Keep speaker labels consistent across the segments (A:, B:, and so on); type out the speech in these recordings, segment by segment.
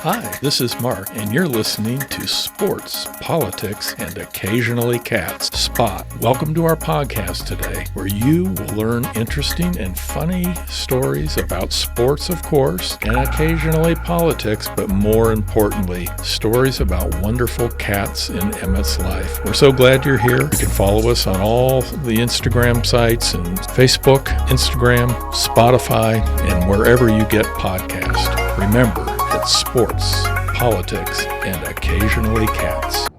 A: Hi, this is Mark, and you're listening to Sports, Politics, and Occasionally Cats, SPOC. Welcome to our podcast today, where you will learn interesting and funny stories about sports, of course, and occasionally politics, but more importantly, stories about wonderful cats in Emmett's life. We're so glad you're here. You can follow us on all the Instagram sites and Facebook, Instagram, Spotify, and wherever you get podcasts. Remember, it's sports, politics, and occasionally cats.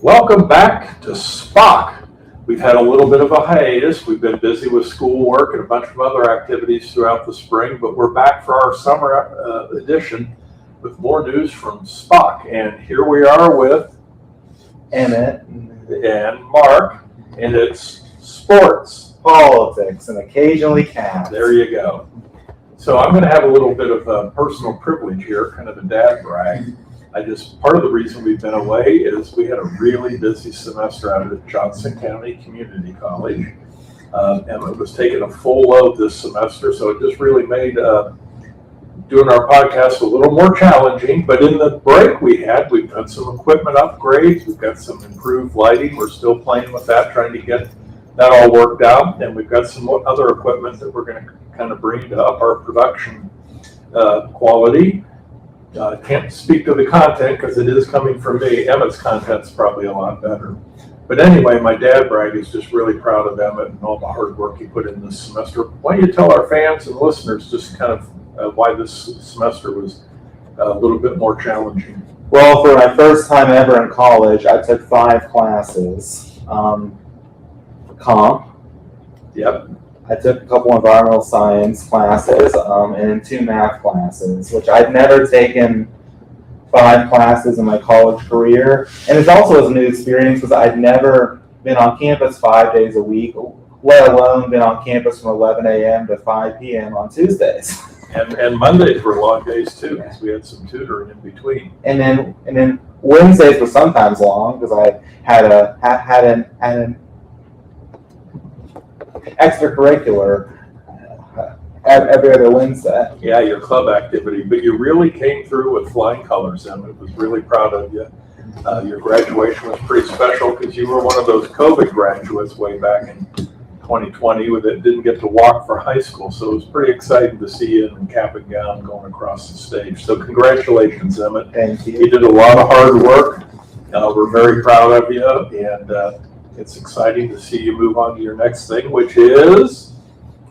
B: Welcome back to SPOC. We've had a little bit of a hiatus. We've been busy with schoolwork and a bunch of other activities throughout the spring, but we're back for our summer edition with more news from SPOC. And here we are with
C: Emmett
B: and Mark, and it's sports,
C: politics, and occasionally cats.
B: There you go. So I'm going to have a little bit of personal privilege here, kind of a dad brag. Part of the reason we've been away is we had a really busy semester out at Johnson County Community College. Emmett was taking a full load this semester, so it just really made doing our podcast a little more challenging. But in the break we've done some equipment upgrades. We've got some improved lighting. We're still playing with that, trying to get that all worked out. And we've got some other equipment that we're going to kind of bring to up our production quality. Can't speak to the content because it is coming from me. Emmett's content's probably a lot better. But anyway, my dad brag is just really proud of Emmett and all the hard work he put in this semester. Why don't you tell our fans and listeners just kind of why this semester was a little bit more challenging?
C: Well, for my first time ever in college, I took 5 classes. Comp.
B: Yep.
C: I took a couple environmental science classes and 2 math classes, which I'd never taken 5 classes in my college career. And it also was a new experience because I'd never been on campus 5 days a week, let alone been on campus from 11 a.m. to 5 p.m. on Tuesdays.
B: And Mondays were long days too, because we had some tutoring in between.
C: And then Wednesdays were sometimes long because I had an extracurricular every other Wednesday.
B: Yeah, your club activity, but you really came through with flying colors, Emmett. I was really proud of you. Your graduation was pretty special because you were one of those COVID graduates way back in 2020 that didn't get to walk for high school, so it was pretty exciting to see you in cap and gown going across the stage. So congratulations, Emmett.
C: Thank you.
B: You did a lot of hard work. We're very proud of you, and it's exciting to see you move on to your next thing, which is,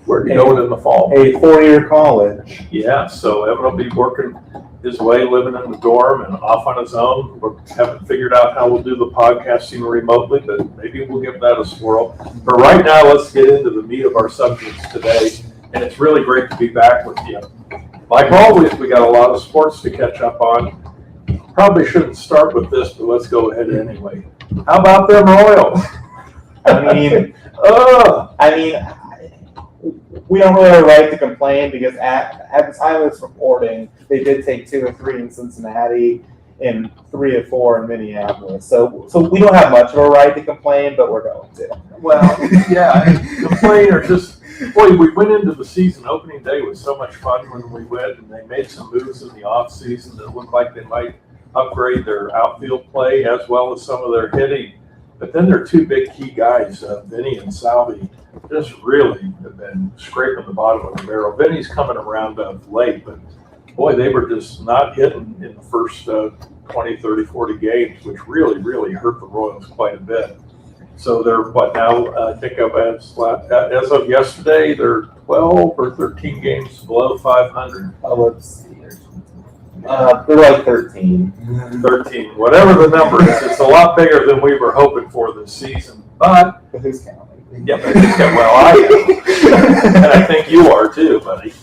B: where are you going in the fall?
C: A 4-year college.
B: Yeah, so Emmett will be working his way, living in the dorm and off on his own. We haven't figured out how we'll do the podcasting remotely, but maybe we'll give that a swirl. But right now, let's get into the meat of our subjects today, and it's really great to be back with you. Like always, we got a lot of sports to catch up on. Probably shouldn't start with this, but let's go ahead anyway. How about them Royals?
C: We don't really have a right to complain because at the time of this reporting, they did take 2 of 3 in Cincinnati and 3 of 4 in Minneapolis. So we don't have much of a right to complain, but we're going to.
B: Well, yeah, complain or just, boy, we went into the season. Opening day was so much fun when we went, and they made some moves in the off season that looked like they might upgrade their outfield play as well as some of their hitting. But then their 2 big key guys, Vinny and Salvi, just really have been scraping the bottom of the barrel. Vinny's coming around late, but boy, they were just not hitting in the first 20, 30, 40 games, which really, really hurt the Royals quite a bit. So they're, now, I think as of yesterday, they're 12 or 13 games below 500.
C: Let's see. They're like 13.
B: 13, whatever the number is. It's a lot bigger than we were hoping for this season. But
C: who's counting?
B: Yeah, well, I am. And I think you are too, buddy.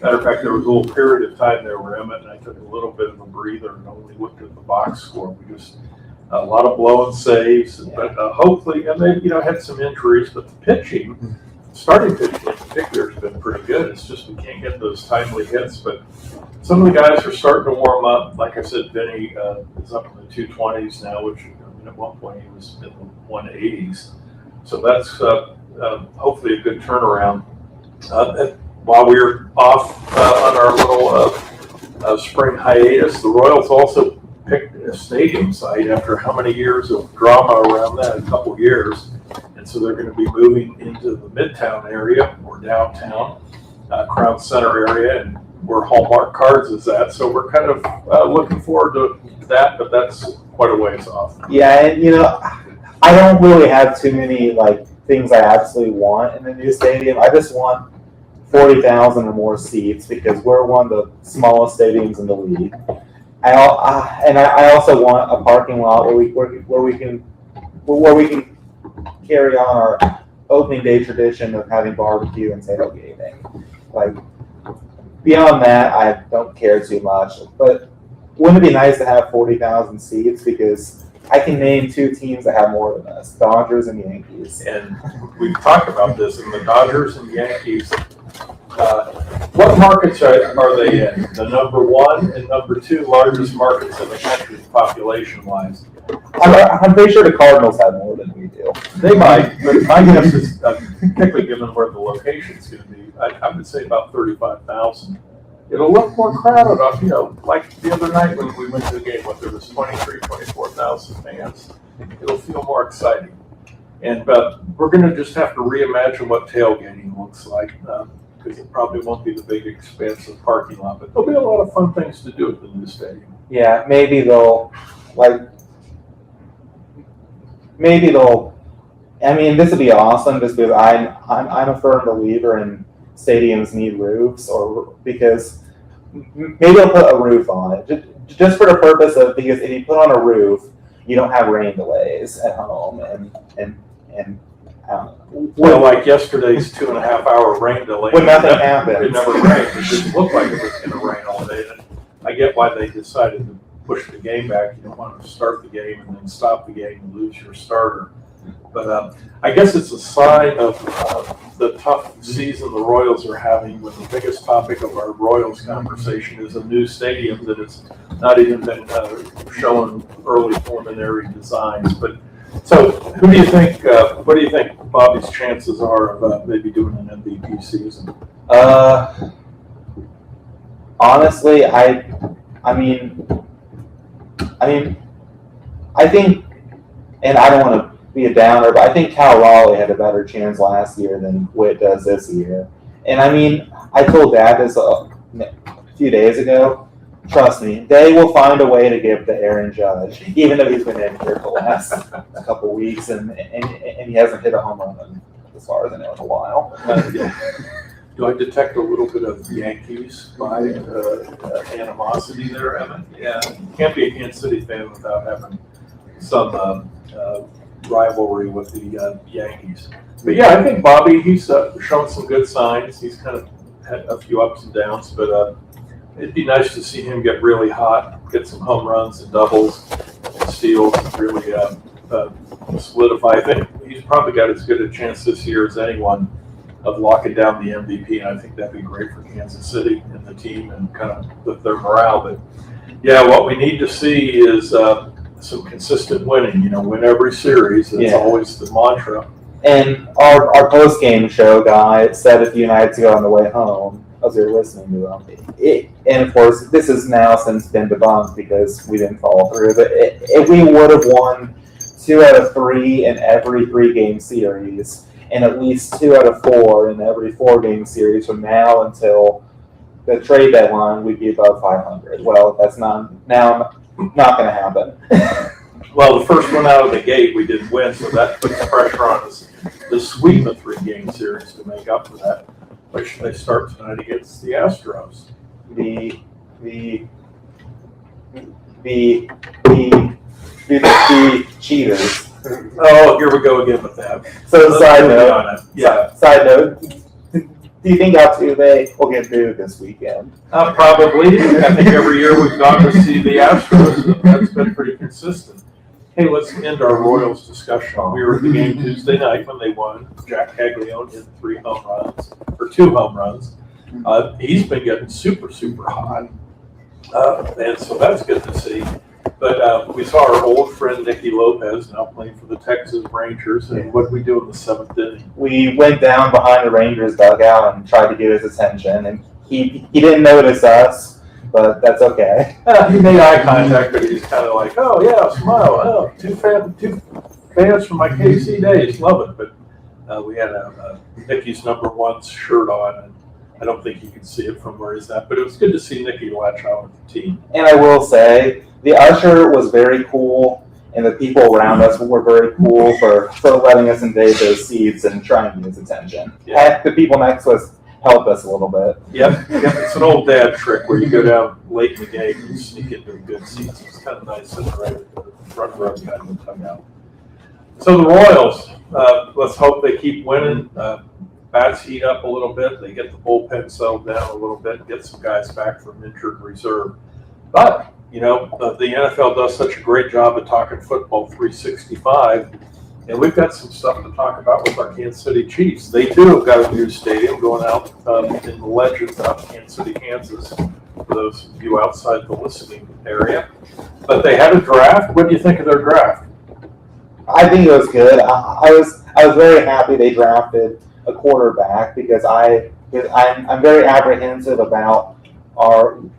B: Matter of fact, there was a little period of time there where Emmett and I took a little bit of a breather and only looked at the box score. We just a lot of blowing saves, but hopefully, and they had some injuries, but the pitching, starting pitching in particular, has been pretty good. It's just we can't get those timely hits, but some of the guys are starting to warm up. Like I said, Vinny is up in the 220s now, which at one point he was in the 180s. So that's hopefully a good turnaround. while we were off on our little spring hiatus, the Royals also picked a stadium site after how many years of drama around that, a couple years. And so they're going to be moving into the Midtown area or downtown, Crown Center area, and where Hallmark Cards is at. So we're kind of looking forward to that, but that's quite a ways off.
C: Yeah, and I don't really have too many things I absolutely want in the new stadium. I just want 40,000 or more seats because we're one of the smallest stadiums in the league. I also want a parking lot where we can carry on our opening day tradition of having barbecue and tailgating. Beyond that, I don't care too much. But wouldn't it be nice to have 40,000 seats? Because I can name two teams that have more than us: Dodgers and Yankees.
B: And we've talked about this, and the Dodgers and Yankees. What markets are they in? The number one and number two largest markets in the country, population-wise.
C: I'm pretty sure the Cardinals have more than we do.
B: They might, but my guess is, particularly given where the location's going to be, I would say about 35,000. It'll look more crowded up, like the other night when we went to the game, there was 24,000 fans. It'll feel more exciting. And we're going to just have to reimagine what tailgating looks like. Because it probably won't be the big expansive parking lot, but there'll be a lot of fun things to do at the new stadium.
C: Yeah, maybe they'll. I mean, this would be awesome just because I'm a firm believer in stadiums need roofs, or because maybe they'll put a roof on it just for the purpose of, because if you put on a roof, you don't have rain delays at home and
B: well, like yesterday's 2.5-hour rain delay.
C: When nothing happened.
B: It never rained. It didn't look like it was going to rain all day. And I get why they decided to push the game back. You don't want to start the game and then stop the game and lose your starter. But I guess it's a sign of the tough season the Royals are having, when the biggest topic of our Royals conversation is a new stadium that has not even been showing early preliminary designs. But so, who do you think? What do you think Bobby's chances are of maybe doing an MVP season?
C: Honestly, I think, and I don't want to be a downer, but I think Cal Raleigh had a better chance last year than Witt does this year. And I told Dad this a few days ago. Trust me, they will find a way to give to Aaron Judge, even though he's been in here for the last couple weeks and he hasn't hit a home run as far as I know in a while.
B: Do I detect a little bit of Yankees by animosity there, Emmett? Yeah, you can't be a Kansas City fan without having some rivalry with the Yankees. But yeah, I think Bobby, he's shown some good signs. He's kind of had a few ups and downs, but it'd be nice to see him get really hot, get some home runs and doubles and steals, and really solidify. I think he's probably got as good a chance this year as anyone of locking down the MVP, and I think that'd be great for Kansas City and the team and kind of lift their morale. But yeah, what we need to see is some consistent winning. Win every series. It's always the mantra. And
C: our post-game show guy said a few nights ago on the way home, as we were listening to him, and of course, this has now since been debunked because we didn't follow through, but if we would have won 2 out of 3 in every 3-game series, and at least 2 out of 4 in every 4-game series from now until the trade deadline, we'd be above 500. Well, that's not going to happen.
B: Well, the first one out of the gate, we didn't win, so that puts pressure on us to sweep a 3-game series to make up for that, which they start tonight against the Astros.
C: The cheaters.
B: Oh, here we go again with that.
C: So side note, do you think Altuve will get booed this weekend?
B: Probably. I think every year we've gone to see the Astros. That's been pretty consistent. Hey, let's end our Royals discussion. We were at the game Tuesday night when they won. Jack Caglione hit 2 home runs. He's been getting super, super hot. And so that's good to see. But we saw our old friend Nicky Lopez now playing for the Texas Rangers. And what did we do in the 7th inning?
C: We went down behind the Rangers dugout and tried to get his attention, and he didn't notice us, but that's okay.
B: He made eye contact, but he's kind of like, oh yeah, smile. Oh, two fans from my KC days, love it. But we had Nicky's #1 shirt on, and I don't think you can see it from where he's at. But it was good to see Nicky latch on with the team.
C: And I will say, the usher was very cool, and the people around us were very cool for letting us invade those seats and trying to get his attention.
B: Yeah.
C: Heck, the people next to us helped us a little bit.
B: Yep, it's an old dad trick where you go down late in the game and sneak into good seats. It's kind of nice sitting right at the front row kind of the dugout. So the Royals, let's hope they keep winning. Bats heat up a little bit. They get the bullpen settled down a little bit, get some guys back from injured reserve. But, the NFL does such a great job of talking football 365, and we've got some stuff to talk about with our Kansas City Chiefs. They too have got a new stadium going out in the Legends out in Kansas City, Kansas, for those of you outside the listening area. But they had a draft. What do you think of their draft?
C: I think it was good. I was very happy they drafted a quarterback because I'm very apprehensive about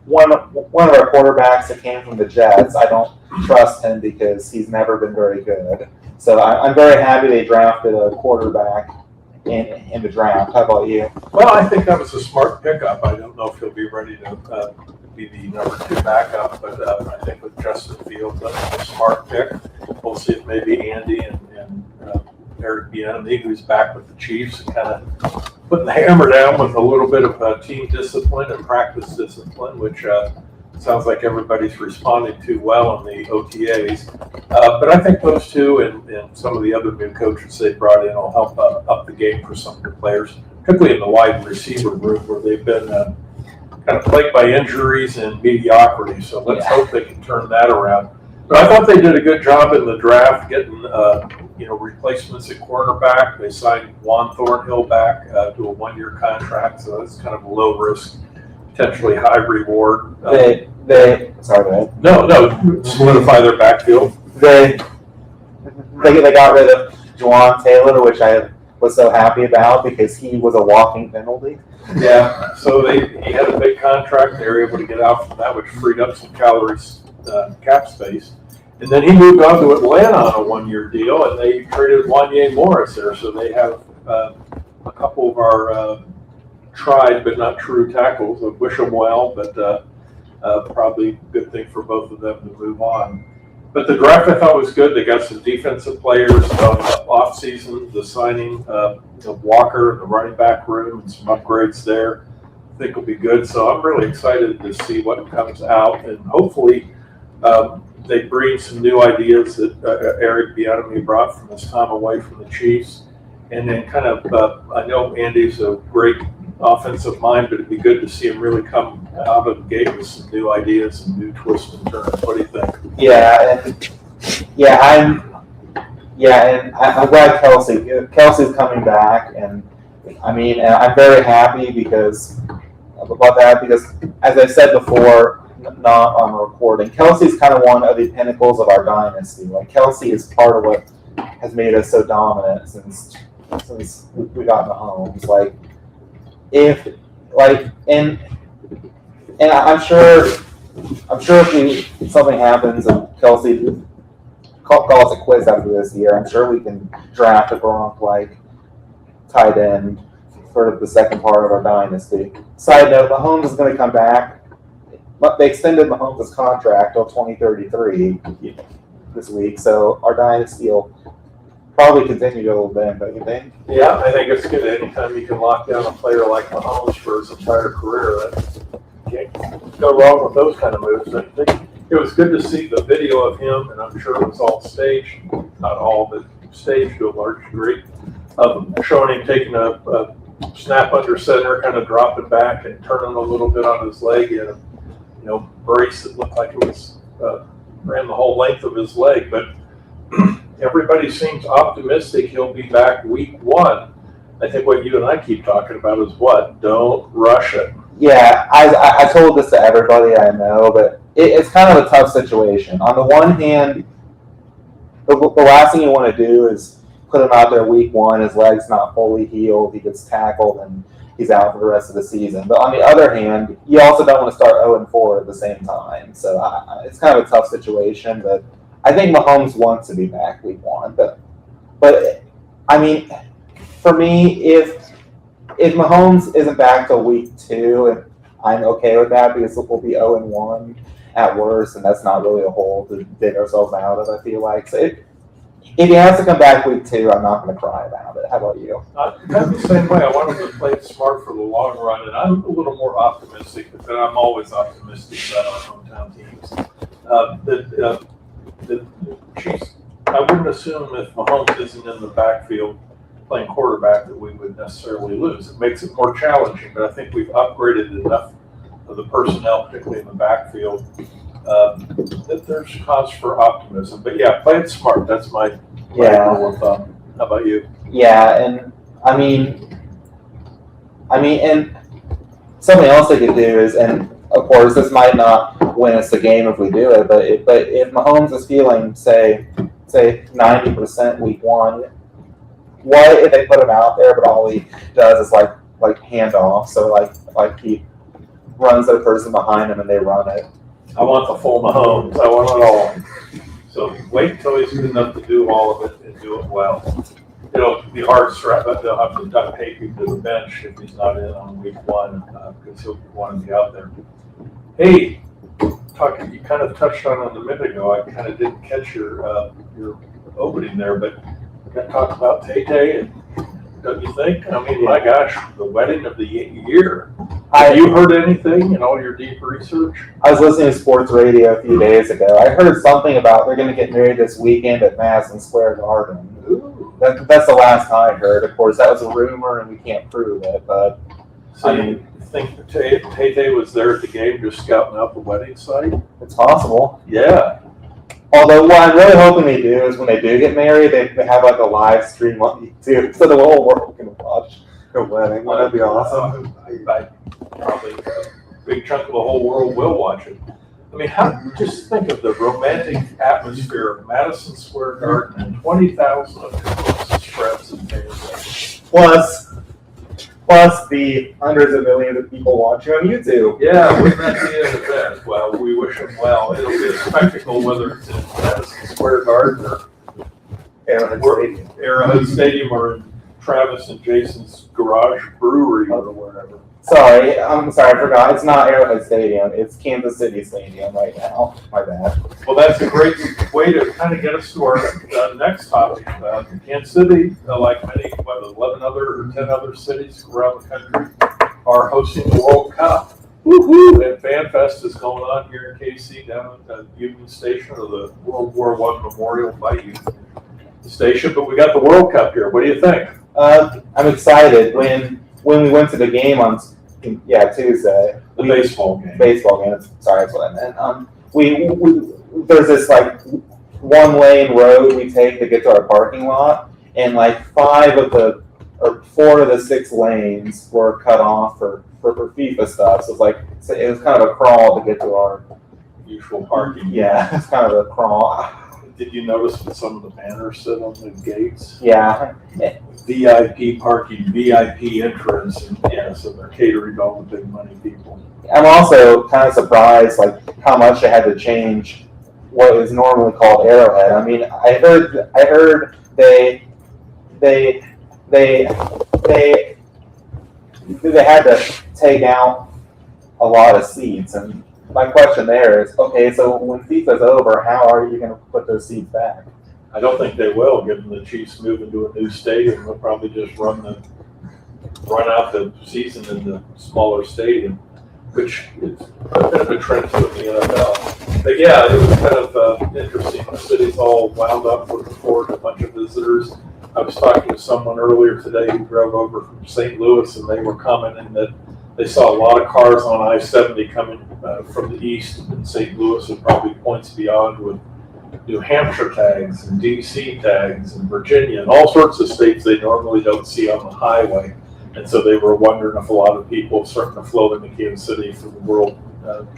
C: one of our quarterbacks that came from the Jets. I don't trust him because he's never been very good. So I'm very happy they drafted a quarterback in the draft. How about you?
B: Well, I think that was a smart pickup. I don't know if he'll be ready to be the #2 backup, but I think with Justin Fields, that's a smart pick. We'll see if maybe Andy and Eric Bieniemy, who's back with the Chiefs, and kind of putting the hammer down with a little bit of team discipline and practice discipline, which sounds like everybody's responding to well in the OTAs. But I think those two and some of the other new coaches they brought in will help up the game for some of the players, particularly in the wide receiver group where they've been kind of plagued by injuries and mediocrity. So let's hope they can turn that around. But I thought they did a good job in the draft getting replacements at cornerback. They signed Juan Thornhill back to a 1-year contract, so that's kind of a low risk, potentially high reward. Solidify their backfield.
C: They got rid of Juwan Taylor, which I was so happy about because he was a walking penalty.
B: Yeah, so he had a big contract. They were able to get out from that, which freed up some cap space. And then he moved on to Atlanta on a 1-year deal, and they traded Wanye Morris there. So they have a couple of our tried but not true tackles. I wish them well, but probably a good thing for both of them to move on. But the draft I thought was good. They got some defensive players off season. The signing of Walker in the running back room and some upgrades there I think will be good. So I'm really excited to see what comes out, and hopefully they bring some new ideas that Eric Bieniemy brought from his time away from the Chiefs. And then kind of, I know Andy's a great offensive mind, but it'd be good to see him really come out of the gate with some new ideas and new twists and turns. What do you think?
C: I'm glad Kelsey's coming back, and I'm very happy because as I said before, not on recording, Kelsey's kind of one of the pinnacles of our dynasty. Like, Kelsey is part of what has made us so dominant since we got Mahomes. And I'm sure if something happens and Kelsey calls a quiz after this year, I'm sure we can draft a Gronk tight end for the second part of our dynasty. Side note: Mahomes is going to come back. But they extended Mahomes' contract till 2033 this week, so our dynasty will probably continue a little bit, don't you think?
B: Yeah, I think it's good. Anytime you can lock down a player like Mahomes for his entire career, that can't go wrong with those kind of moves. I think it was good to see the video of him, and I'm sure it was all staged, not all, but staged to a large degree, of showing him taking a snap under center, kind of dropping back and turning a little bit on his leg. He had a brace that looked like it was ran the whole length of his leg, but everybody seems optimistic he'll be back week 1. I think what you and I keep talking about is don't rush it.
C: Yeah, I told this to everybody I know, but it's kind of a tough situation. On the one hand, the last thing you want to do is put him out there week one, his leg's not fully healed, he gets tackled, and he's out for the rest of the season. But on the other hand, you also don't want to start 0-4 at the same time. So it's kind of a tough situation, but I think Mahomes wants to be back week one. But I mean, for me, if Mahomes isn't back till week 2, I'm okay with that because we'll be 0-1 at worst, and that's not really a hole to dig ourselves out of, I feel like. So if he has to come back week 2, I'm not going to cry about it. How about you?
B: I'm the same way. I wanted to play it smart for the long run, and I'm a little more optimistic, but I'm always optimistic about our hometown teams. The Chiefs, I wouldn't assume if Mahomes isn't in the backfield playing quarterback that we would necessarily lose. It makes it more challenging, but I think we've upgraded enough of the personnel, particularly in the backfield, that there's cause for optimism. But yeah, play it smart. That's my rule of thumb. How about you?
C: Yeah, and I mean, and something else they could do is, and of course, this might not win us the game if we do it, but if Mahomes is feeling, say 90% week 1, what if they put him out there, but all he does is like hand off, so like he runs the person behind him and they run it.
B: I want the full Mahomes. I want it all. So wait until he's good enough to do all of it and do it well. It'll be hard to but they'll have to duck him to the bench if he's not in on week 1 because he'll want to be out there. Hey, you kind of touched on it a minute ago. I kind of didn't catch your opening there, but we're going to talk about Tay-Tay, and don't you think? I mean, my gosh, the wedding of the year. Have you heard anything in all your deep research?
C: I was listening to sports radio a few days ago. I heard something about they're going to get married this weekend at Madison Square Garden.
B: Ooh.
C: That's the last I heard. Of course, that was a rumor, and we can't prove it. But
B: so you think Tay-Tay was there at the game just scouting out the wedding site?
C: It's possible.
B: Yeah.
C: Although what I'm really hoping they do is when they do get married, they have like a live stream on YouTube so the whole world can watch the wedding. Wouldn't that be awesome?
B: I probably a big chunk of the whole world will watch it. I mean, just think of the romantic atmosphere of Madison Square Garden and 20,000 of your closest friends and family.
C: Plus the hundreds of millions of people watching on YouTube.
B: Yeah, we met the end of that. Well, we wish them well. It'll be a spectacle whether it's in Madison Square Garden or Arrowhead Stadium or in Travis and Jason's garage brewery or wherever.
C: Sorry, I forgot. It's not Arrowhead Stadium. It's Kansas City Stadium right now. My bad.
B: Well, that's a great way to kind of get us to our next topic. Kansas City, like many, 11 other or 10 other cities around the country, are hosting the World Cup. Woohoo! And Fan Fest is going on here in KC down at Union Station, or the World War I Memorial by Union Station. But we got the World Cup here. What do you think?
C: I'm excited. When we went to the game on Tuesday,
B: Baseball game.
C: Sorry, that's what I meant. There's this like 1-lane road we take to get to our parking lot, and like 4 of the 6 lanes were cut off for FIFA stuff. So it was kind of a crawl to get to our
B: usual parking.
C: Yeah, it's kind of a crawl.
B: Did you notice what some of the banners said on the gates?
C: Yeah.
B: VIP parking, VIP entrance, and so they're catering to all the big money people.
C: I'm also kind of surprised, like how much they had to change what is normally called Arrowhead. I mean, I heard they had to take out a lot of seats, and my question there is, okay, so when FIFA's over, how are you going to put those seats back?
B: I don't think they will, given the Chiefs moving to a new stadium. They'll probably just run out the season in the smaller stadium, which is a bit of a trend for the NFL. But yeah, it was kind of interesting. The city's all wound up, looking forward to a bunch of visitors. I was talking to someone earlier today who drove over from St. Louis, and they were commenting that they saw a lot of cars on I-70 coming from the east in St. Louis and probably points beyond with New Hampshire tags and DC tags and Virginia and all sorts of states they normally don't see on the highway. And so they were wondering if a lot of people are starting to flow into Kansas City for the World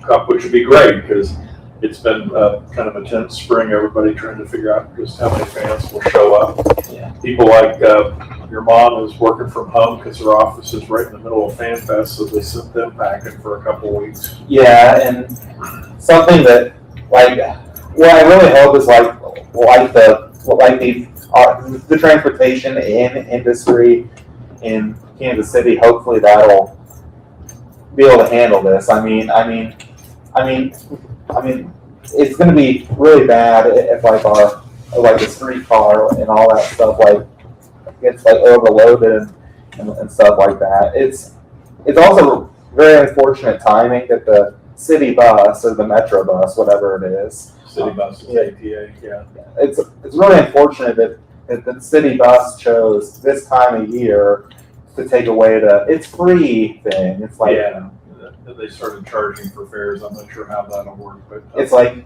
B: Cup, which would be great because it's been kind of a tense spring. Everybody trying to figure out just how many fans will show up.
C: Yeah.
B: People like your mom is working from home because her office is right in the middle of Fan Fest, so they sent them packing for a couple of weeks.
C: Yeah, and something that what I really hope is the transportation industry in Kansas City. Hopefully that'll be able to handle this. I mean, it's going to be really bad if the streetcar and all that stuff gets overloaded and stuff like that. It's also very unfortunate timing that the city bus or the metro bus, whatever it is,
B: City bus is ATA, yeah.
C: It's really unfortunate that the city bus chose this time of year to take away it's free thing. It's like,
B: yeah, they started charging for fares. I'm not sure how that'll work, but
C: it's like,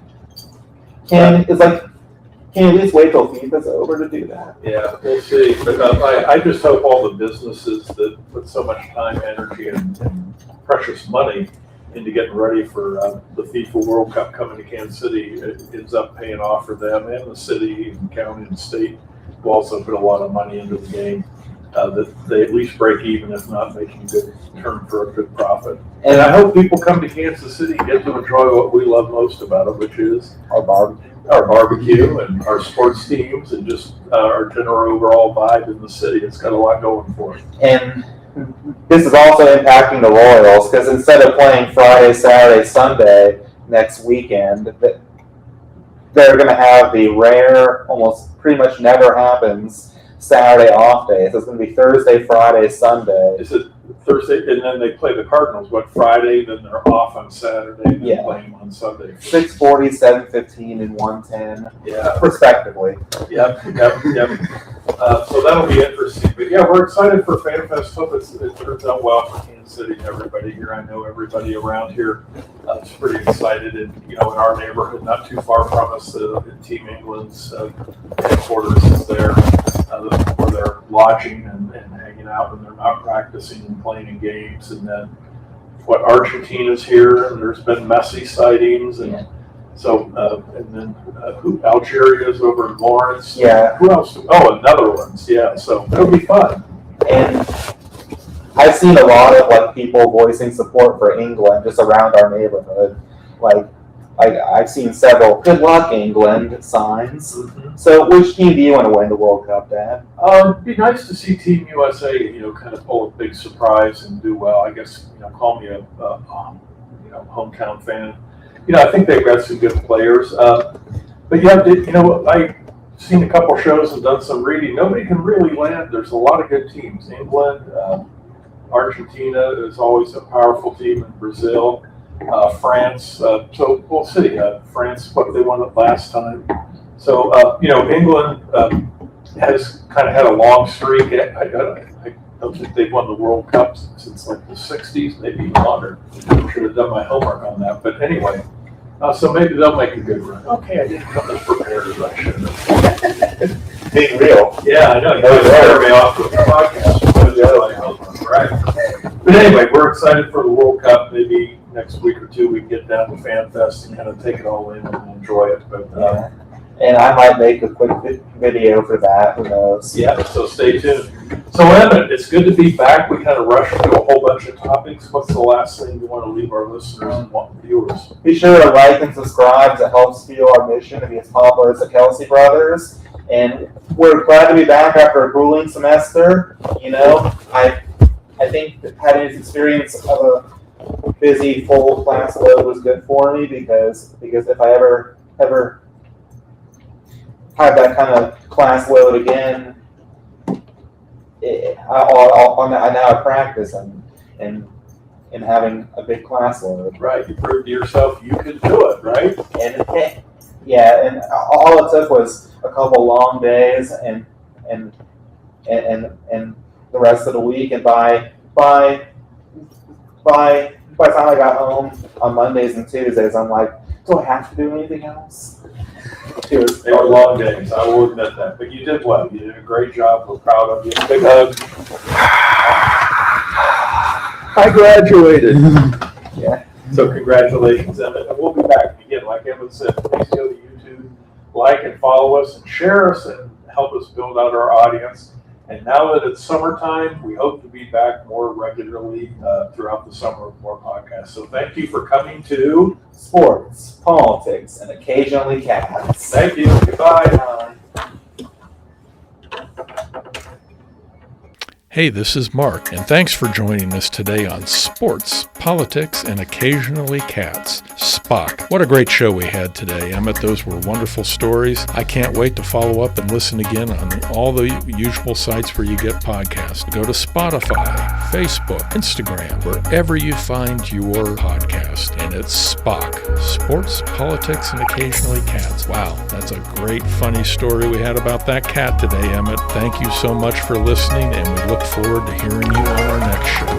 C: can you at least wait till FIFA's over to do that?
B: yeah, we'll see. But I just hope all the businesses that put so much time, energy, and precious money into getting ready for the FIFA World Cup coming to Kansas City, it ends up paying off for them and the city and county and state who also put a lot of money into the game. That they at least break even, if not making a good turn for a good profit. And I hope people come to Kansas City and get to enjoy what we love most about it, which is
C: Our barbecue.
B: our barbecue and our sports teams and just our general overall vibe in the city. It's got a lot going for it.
C: And this is also impacting the Royals because instead of playing Friday, Saturday, Sunday next weekend, they're going to have the rare, almost pretty much never happens, Saturday off day. So it's going to be Thursday, Friday, Sunday.
B: Is it Thursday, and then they play the Cardinals, Friday, then they're off on Saturday, and then play them on Sunday.
C: 6:40, 7:15, and 1:10,
B: Yeah,
C: respectively.
B: Yep. So that'll be interesting. But yeah, we're excited for FanFest. Hope it turns out well for Kansas City and everybody here. I know everybody around here is pretty excited. And, in our neighborhood, not too far from us, Team England's headquarters is there, where they're lodging and hanging out when they're not practicing and playing in games. And then Argentina's here, and there's been Messi sightings, and so and then Algeria's over in Lawrence.
C: Yeah.
B: Who else? Oh, and Netherlands. Yeah. So it'll be fun.
C: And I've seen a lot of people voicing support for England just around our neighborhood. I've seen several "Good luck, England" signs.
B: Mm-hmm.
C: So, which team do you want to win the World Cup, Dad?
B: It'd be nice to see Team USA, kind of pull a big surprise and do well. I guess, call me a hometown fan. I think they've got some good players. But yeah, I've seen a couple shows and done some reading. Nobody can really land. There's a lot of good teams. England, Argentina is always a powerful team, and Brazil. France, so we'll see. France, they won it last time. So, England has kind of had a long streak. I don't think they've won the World Cup since the 60s, maybe even longer. Should have done my homework on that. But anyway, so maybe they'll make a good run. Okay, I didn't come as prepared as I should have.
C: Being real.
B: Yeah, I know. You guys scared me off with the podcast. Right. But anyway, we're excited for the World Cup. Maybe next week or two we can get down to FanFest and kind of take it all in and enjoy it. But
C: and I might make a quick video for that. Who knows?
B: Yeah. So stay tuned. So Emmett, it's good to be back. We kind of rushed through a whole bunch of topics. What's the last thing you want to leave our listeners and viewers?
C: Be sure to like and subscribe. It helps fuel our mission to be as popular as the Kelsey brothers. And we're glad to be back after a grueling semester. I think that having this experience of a busy, full class load was good for me because if I ever have that kind of class load again, I now have practice and having a big class load.
B: Right, you proved to yourself you could do it, right?
C: And all it took was a couple long days and the rest of the week, and by the time I got home on Mondays and Tuesdays, I'm like, do I have to do anything else?
B: They were long days, I will admit that. But you did well. You did a great job. We're proud of you. Big hug. I graduated.
C: Yeah.
B: So congratulations, Emmett. And we'll be back again, like Emmett said, please go to YouTube, like and follow us and share us and help us build out our audience. And now that it's summertime, we hope to be back more regularly throughout the summer with more podcasts. So thank you for coming to
C: Sports, Politics, and Occasionally Cats.
B: Thank you. Goodbye.
A: Hey, this is Mark, and thanks for joining us today on Sports, Politics, and Occasionally Cats. SPOC. What a great show we had today, Emmett. Those were wonderful stories. I can't wait to follow up and listen again on all the usual sites where you get podcasts. Go to Spotify, Facebook, Instagram, wherever you find your podcast. And it's SPOC. Sports, Politics, and Occasionally Cats. Wow, that's a great, funny story we had about that cat today, Emmett. Thank you so much for listening, and we look forward to hearing you on our next show.